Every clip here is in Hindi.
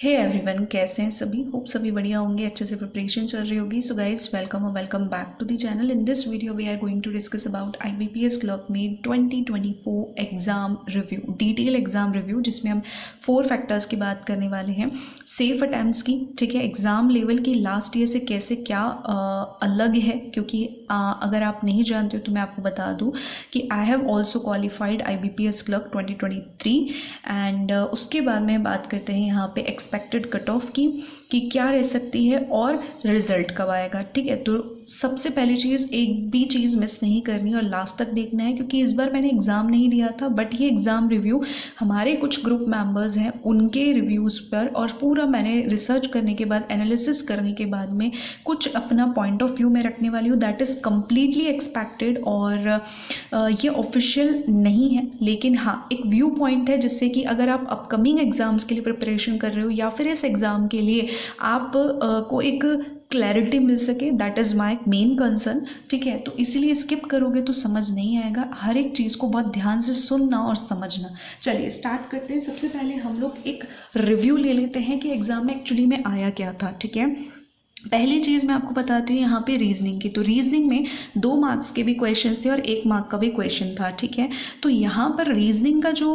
हे एवरीवन, कैसे हैं सभी। होप सभी बढ़िया होंगे, अच्छे से प्रिपरेशन चल रही होगी। सो गाइस, वेलकम और welcome back to the channel. In this video we are going to discuss about IBPS clerk में 2024 exam review, detail exam review, जिसमें हम 4 फैक्टर्स की बात करने वाले हैं। सेफ अटैम्प्ट्स की, ठीक है, एग्जाम लेवल की लास्ट ईयर से कैसे क्या अलग है, क्योंकि अगर आप नहीं जानते हो तो मैं आपको बता दूं कि I have also qualified IBPS clerk 2023 and उसके बाद में बात करते हैं यहाँ पे एक्सपेक्टेड कट ऑफ की कि क्या रह सकती है और रिजल्ट कब आएगा। ठीक है, तो सबसे पहली चीज़, एक भी चीज़ मिस नहीं करनी और लास्ट तक देखना है, क्योंकि इस बार मैंने एग्ज़ाम नहीं दिया था, बट ये एग्ज़ाम रिव्यू हमारे कुछ ग्रुप मेंबर्स हैं उनके रिव्यूज़ पर, और पूरा मैंने रिसर्च करने के बाद, एनालिसिस करने के बाद में कुछ अपना पॉइंट ऑफ व्यू में रखने वाली हूँ। दैट इज़ कम्प्लीटली एक्सपेक्टेड और ये ऑफिशियल नहीं है, लेकिन हाँ एक व्यू पॉइंट है, जिससे कि अगर आप अपकमिंग एग्ज़ाम्स के लिए प्रिपरेशन कर रहे हो या फिर इस एग्ज़ाम के लिए आप को एक क्लैरिटी मिल सके। That is my main concern. ठीक है, तो इसीलिए स्किप करोगे तो समझ नहीं आएगा। हर एक चीज़ को बहुत ध्यान से सुनना और समझना। चलिए स्टार्ट करते हैं। सबसे पहले हम लोग एक रिव्यू ले लेते हैं कि एग्ज़ाम में एक्चुअली में आया क्या था। ठीक है, पहली चीज़ मैं आपको बताती हूँ यहाँ पे रीजनिंग की। तो रीजनिंग में 2 मार्क्स के भी क्वेश्चंस थे और 1 मार्क का भी क्वेश्चन था। ठीक है, तो यहाँ पर रीजनिंग का जो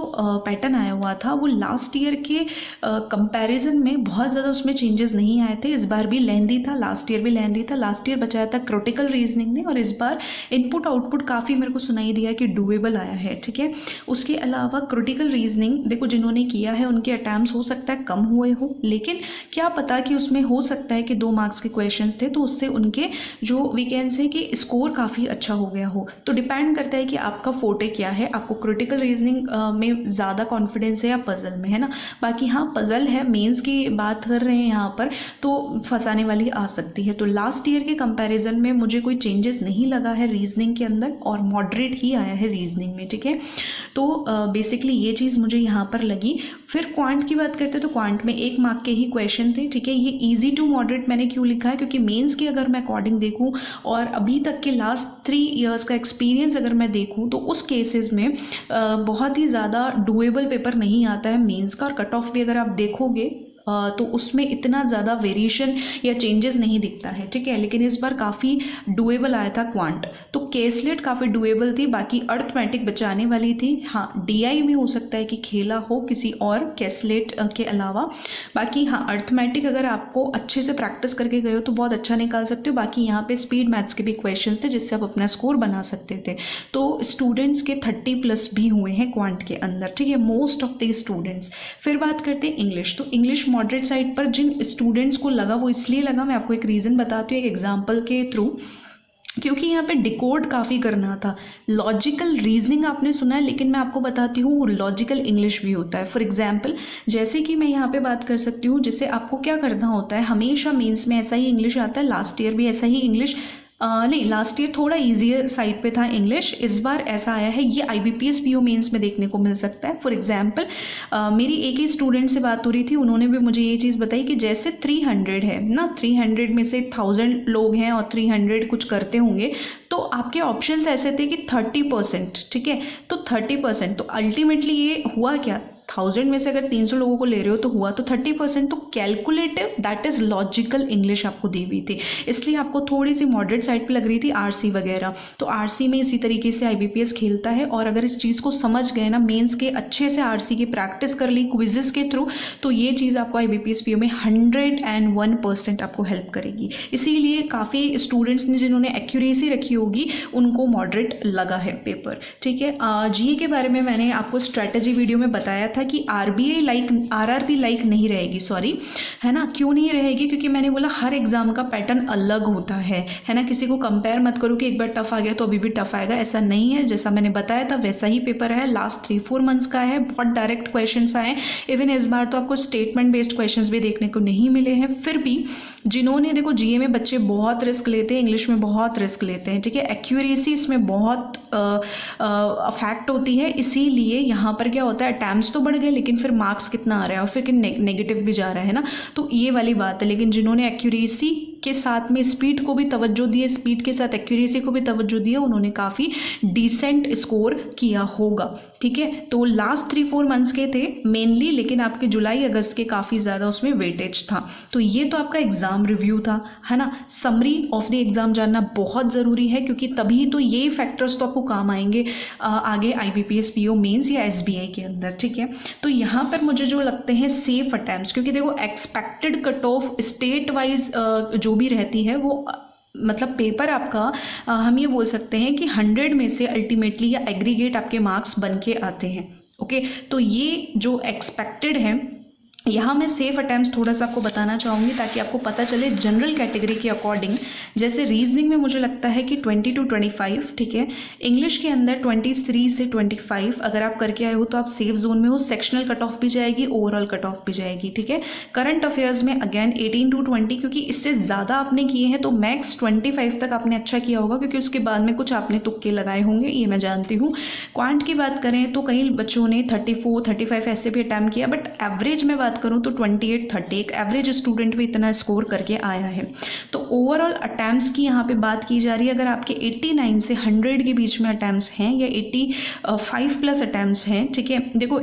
पैटर्न आया हुआ था वो लास्ट ईयर के कंपैरिजन में बहुत ज़्यादा उसमें चेंजेस नहीं आए थे। इस बार भी लेंदी था, लास्ट ईयर भी लेंदी था। लास्ट ईयर बचाया था क्रिटिकल रीजनिंग ने, और इस बार इनपुट आउटपुट काफ़ी मेरे को सुनाई दिया कि डूएबल आया है। ठीक है, उसके अलावा क्रिटिकल रीजनिंग देखो, जिन्होंने किया है उनके अटैम्प्ट्स हो सकता है कम हुए हो, लेकिन क्या पता कि उसमें हो सकता है कि 2 मार्क्स के क्वेश्चंस थे, तो उससे उनके जो वी कैन से कि स्कोर काफ़ी अच्छा हो गया हो। तो डिपेंड करता है कि आपका फोटे क्या है, आपको क्रिटिकल रीजनिंग में ज़्यादा कॉन्फिडेंस है या पजल में, है ना। बाकी हाँ, पजल है, मेंस की बात कर रहे हैं यहाँ पर, तो फंसाने वाली आ सकती है। तो लास्ट ईयर के कंपैरिजन में मुझे कोई चेंजेस नहीं लगा है रीजनिंग के अंदर, और मॉडरेट ही आया है रीजनिंग में। ठीक है, तो बेसिकली ये चीज़ मुझे यहाँ पर लगी। फिर क्वांट की बात करते हैं, तो क्वांट में 1 मार्क के ही क्वेश्चन थे। ठीक है, ये ईजी टू मॉडरेट मैंने क्यों लिखा है, क्योंकि मेंस की अगर मैं अकॉर्डिंग देखूं और अभी तक के लास्ट 3 इयर्स का एक्सपीरियंस अगर मैं देखूं, तो उस केसेस में बहुत ही ज़्यादा डूएबल पेपर नहीं आता है मेंस का। और कट ऑफ भी अगर आप देखोगे तो उसमें इतना ज़्यादा वेरिएशन या चेंजेस नहीं दिखता है। ठीक है, लेकिन इस बार काफ़ी डूएबल आया था क्वांट। तो केसलेट काफ़ी डूएबल थी, बाकी अर्थमेटिक बचाने वाली थी। हाँ, DI में हो सकता है कि खेला हो किसी और केसलेट के अलावा। बाकी हाँ, अर्थमेटिक अगर आपको अच्छे से प्रैक्टिस करके गए हो तो बहुत अच्छा निकाल सकते हो। बाकी यहाँ पे स्पीड मैथ्स के भी क्वेश्चन थे, जिससे आप अपना स्कोर बना सकते थे। तो स्टूडेंट्स के 30+ भी हुए हैं क्वांट के अंदर। ठीक है, मोस्ट ऑफ द स्टूडेंट्स। फिर बात करते हैं इंग्लिश। तो इंग्लिश मॉडरेट साइड पर जिन स्टूडेंट्स को लगा, वो इसलिए लगा, मैं आपको एक रीज़न बताती हूँ एक एग्जांपल के थ्रू, क्योंकि यहाँ पे डिकोड काफ़ी करना था। लॉजिकल रीजनिंग आपने सुना है, लेकिन मैं आपको बताती हूँ लॉजिकल इंग्लिश भी होता है। फॉर एग्जांपल, जैसे कि मैं यहाँ पे बात कर सकती हूँ, जिसे आपको क्या करना होता है, हमेशा मेंस में ऐसा ही इंग्लिश आता है, लास्ट ईयर भी ऐसा ही इंग्लिश नहीं, लास्ट ईयर थोड़ा ईजियर साइड पे था इंग्लिश, इस बार ऐसा आया है। ये IBPS PO मेंस में देखने को मिल सकता है। फॉर एग्जांपल, मेरी एक ही स्टूडेंट से बात हो रही थी, उन्होंने भी मुझे ये चीज़ बताई कि जैसे 300 है ना, 300 में से 1000 लोग हैं और 300 कुछ करते होंगे, तो आपके ऑप्शंस ऐसे थे कि 30%। ठीक है, तो 30%, तो अल्टीमेटली ये हुआ क्या, 1000 में से अगर 300 लोगों को ले रहे हो तो हुआ तो 30%। तो calculative, that is logical English आपको दी हुई थी, इसलिए आपको थोड़ी सी मॉडरेट साइड पे लग रही थी RC वगैरह। तो RC में इसी तरीके से IBPS खेलता है, और अगर इस चीज़ को समझ गए ना, मेंस के अच्छे से RC की प्रैक्टिस कर ली क्विजेस के थ्रू, तो ये चीज़ आपको IBPS PO में 101% आपको हेल्प करेगी। इसीलिए काफ़ी स्टूडेंट्स ने जिन्होंने एक्यूरेसी रखी होगी उनको मॉडरेट लगा है पेपर। ठीक है, GE के बारे में मैंने आपको स्ट्रैटेजी वीडियो में बताया था कि RRB लाइक नहीं रहेगी, सॉरी, है ना। क्यों नहीं रहेगी, क्योंकि मैंने बोला हर एग्जाम का पैटर्न अलग होता है ना। किसी को कंपेयर मत करो कि एक बार टफ आ गया तो अभी भी टफ आएगा, ऐसा नहीं है। जैसा मैंने बताया था वैसा ही पेपर है, लास्ट 3-4 मंथ्स का है, बहुत डायरेक्ट क्वेश्चंस आए। इवन इस बार तो आपको स्टेटमेंट बेस्ड क्वेश्चंस भी देखने को नहीं मिले हैं। फिर भी जिन्होंने, देखो GA में बच्चे बहुत रिस्क लेते हैं, इंग्लिश में बहुत रिस्क लेते हैं। ठीक है, एक्यूरेसी इसमें बहुत अफेक्ट होती है, इसीलिए यहाँ पर क्या होता है, अटैम्प्ट्स तो बढ़ गए, लेकिन फिर मार्क्स कितना आ रहा है और फिर नेगेटिव भी जा रहा है ना। तो ये वाली बात है। लेकिन जिन्होंने एक्यूरेसी के साथ में स्पीड को भी तवज्जो दी है, स्पीड के साथ एक्यूरेसी को भी तवज्जो दी है, उन्होंने काफ़ी डिसेंट स्कोर किया होगा। ठीक है, तो लास्ट 3-4 मंथ्स के थे मेनली, लेकिन आपके जुलाई अगस्त के काफ़ी ज़्यादा उसमें वेटेज था। तो ये तो आपका एग्ज़ाम रिव्यू था, है ना। समरी ऑफ द एग्ज़ाम जानना बहुत ज़रूरी है, क्योंकि तभी तो ये फैक्टर्स तो आपको काम आएंगे आगे IBPS PO मेंस या SBI के अंदर। ठीक है, तो यहाँ पर मुझे जो लगते हैं सेफ अटैम्प्ट्स, क्योंकि देखो expected cut off state wise जो भी रहती है वो मतलब पेपर आपका हम ये बोल सकते हैं कि 100 में से अल्टीमेटली या एग्रीगेट आपके मार्क्स बन के आते हैं। ओके, तो ये जो एक्सपेक्टेड है, यहाँ मैं सेफ अटैम्प्ट्स थोड़ा सा आपको बताना चाहूँगी ताकि आपको पता चले जनरल कैटेगरी के अकॉर्डिंग। जैसे रीजनिंग में मुझे लगता है कि 20 to 25, ठीक है। इंग्लिश के अंदर 23 से 25 अगर आप करके आए हो तो आप सेफ जोन में हो, सेक्शनल कट ऑफ भी जाएगी, ओवरऑल कट ऑफ भी जाएगी। ठीक है, करंट अफेयर्स में अगेन 18 to 20, क्योंकि इससे ज़्यादा आपने किए हैं तो मैक्स 25 तक आपने अच्छा किया होगा, क्योंकि उसके बाद में कुछ आपने तुक्के लगाए होंगे, ये मैं जानती हूँ। क्वांट की बात करें तो कई बच्चों ने 34, 35 ऐसे भी अटैम्प्ट किया, बट एवरेज में बात करूं तो 28, 30 एक एवरेज स्टूडेंट भी इतना स्कोर करके आया है। तो ओवरऑल अटैम्प्ट्स की यहाँ पे बात की जा रही है, अगर आपके 89 से 100 के बीच में अटैम्प्ट्स हैं या 85 प्लस अटैम्प्ट्स हैं, ठीक है। देखो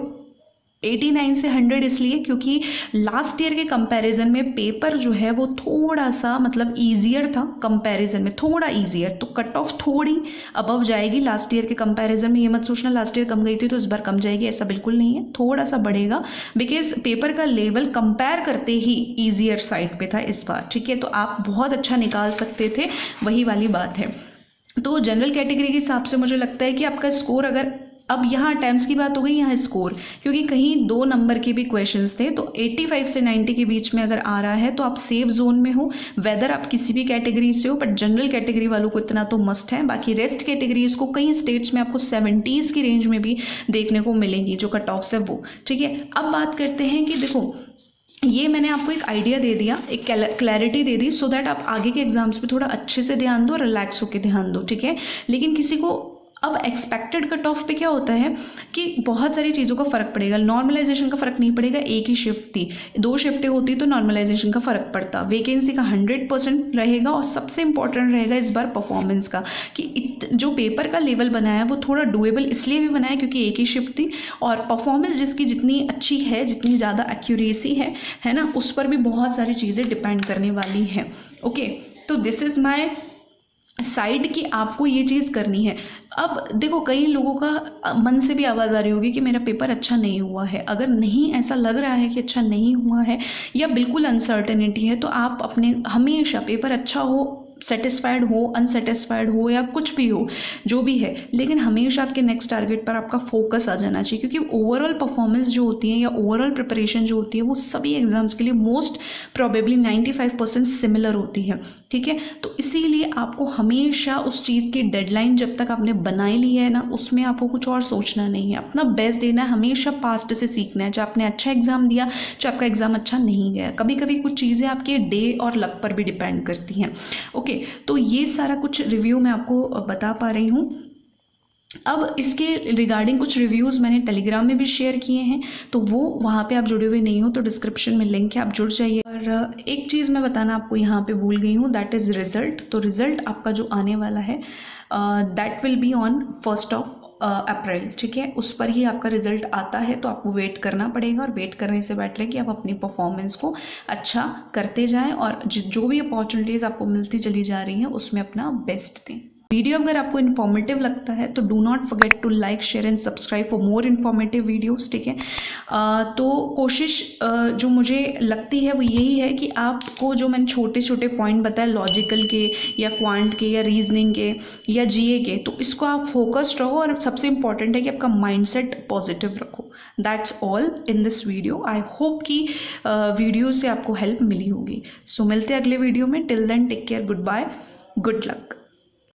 89 से 100 इसलिए क्योंकि लास्ट ईयर के कंपैरिजन में पेपर जो है वो थोड़ा सा मतलब ईजियर था, कंपैरिजन में थोड़ा ईजियर, तो कट ऑफ थोड़ी अबव जाएगी लास्ट ईयर के कंपैरिजन में। ये मत सोचना लास्ट ईयर कम गई थी तो इस बार कम जाएगी, ऐसा बिल्कुल नहीं है, थोड़ा सा बढ़ेगा, बिकॉज पेपर का लेवल कंपेयर करते ही ईजियर साइड पे था इस बार। ठीक है, तो आप बहुत अच्छा निकाल सकते थे, वही वाली बात है। तो जनरल कैटेगरी के हिसाब से मुझे लगता है कि आपका स्कोर, अगर अब यहाँ अटैम्प्ट्स की बात हो गई, यहाँ स्कोर, क्योंकि कहीं 2 नंबर के भी क्वेश्चंस थे, तो 85 से 90 के बीच में अगर आ रहा है तो आप सेफ जोन में हो, वेदर आप किसी भी कैटेगरी से हो, बट जनरल कैटेगरी वालों को इतना तो मस्ट है। बाकी रेस्ट कैटेगरीज को कई स्टेट्स में आपको 70s की रेंज में भी देखने को मिलेंगी जो कट ऑफ्स है वो। ठीक है, अब बात करते हैं कि देखो ये मैंने आपको एक आइडिया दे दिया, एक clarity they the, so that आप आगे के एग्जाम्स पे थोड़ा अच्छे से ध्यान दो, रिलैक्स होकर ध्यान दो। ठीक है, लेकिन किसी को अब एक्सपेक्टेड कट ऑफ पे क्या होता है कि बहुत सारी चीज़ों का फर्क पड़ेगा, नॉर्मलाइजेशन का फर्क नहीं पड़ेगा। एक ही शिफ्ट थी, 2 शिफ्टें होती तो नॉर्मलाइजेशन का फर्क पड़ता, वैकेंसी का 100% रहेगा, और सबसे इंपॉर्टेंट रहेगा इस बार परफॉर्मेंस का, कि जो पेपर का लेवल बनाया है वो थोड़ा डुएबल इसलिए भी बनाया क्योंकि एक ही शिफ्ट थी, और परफॉर्मेंस जिसकी जितनी अच्छी है, जितनी ज़्यादा एक्यूरेसी है ना, उस पर भी बहुत सारी चीज़ें डिपेंड करने वाली हैं। ओके, तो दिस इज़ माई साइड कि आपको ये चीज़ करनी है। अब देखो कई लोगों का मन से भी आवाज़ आ रही होगी कि मेरा पेपर अच्छा नहीं हुआ है। अगर नहीं ऐसा लग रहा है कि अच्छा नहीं हुआ है या बिल्कुल अनसर्टेनिटी है, तो आप अपने हमेशा पेपर अच्छा हो, सेटिस्फाइड हो, अनसेटिस्फाइड हो या कुछ भी हो, जो भी है, लेकिन हमेशा आपके नेक्स्ट टारगेट पर आपका फोकस आ जाना चाहिए, क्योंकि ओवरऑल परफॉर्मेंस जो होती है या ओवरऑल प्रिपरेशन जो होती है वो सभी एग्जाम्स के लिए मोस्ट प्रोबेबली 95% सिमिलर होती है। ठीक है, तो इसीलिए आपको हमेशा उस चीज़ की डेडलाइन जब तक आपने बनाई ली है ना, उसमें आपको कुछ और सोचना नहीं है, अपना बेस्ट देना है, हमेशा पास्ट से सीखना है। चाहे आपने अच्छा एग्जाम दिया, चाहे आपका एग्जाम अच्छा नहीं गया, कभी कभी कुछ चीज़ें आपके डे और लक पर भी डिपेंड करती हैं। ओके, तो ये सारा कुछ रिव्यू मैं आपको बता पा रही हूँ। अब इसके रिगार्डिंग कुछ रिव्यूज़ मैंने टेलीग्राम में भी शेयर किए हैं, तो वो वहाँ पे आप जुड़े हुए नहीं हो तो डिस्क्रिप्शन में लिंक है, आप जुड़ जाइए। और एक चीज़ मैं बताना आपको यहाँ पे भूल गई हूँ, दैट इज़ रिज़ल्ट। तो रिज़ल्ट आपका जो आने वाला है दैट विल बी ऑन 1 अप्रैल। ठीक है, उस पर ही आपका रिजल्ट आता है, तो आपको वेट करना पड़ेगा, और वेट करने से बेटर है कि आप अपनी परफॉर्मेंस को अच्छा करते जाएं, और जो भी अपॉर्चुनिटीज़ आपको मिलती चली जा रही हैं उसमें अपना बेस्ट दें। वीडियो अगर आपको इन्फॉर्मेटिव लगता है तो do not forget to like, share and subscribe for more informative videos. ठीक है, तो कोशिश जो मुझे लगती है वो यही है कि आपको जो मैंने छोटे छोटे पॉइंट बताए लॉजिकल के या क्वांट के या रीजनिंग के या जीए के, तो इसको आप फोकस्ड रहो, और सबसे इंपॉर्टेंट है कि आपका माइंडसेट पॉजिटिव रखो। That's all in this video. I hope कि वीडियो से आपको हेल्प मिली होगी। सो मिलते हैं अगले वीडियो में। Till then take care, good bye, good luck.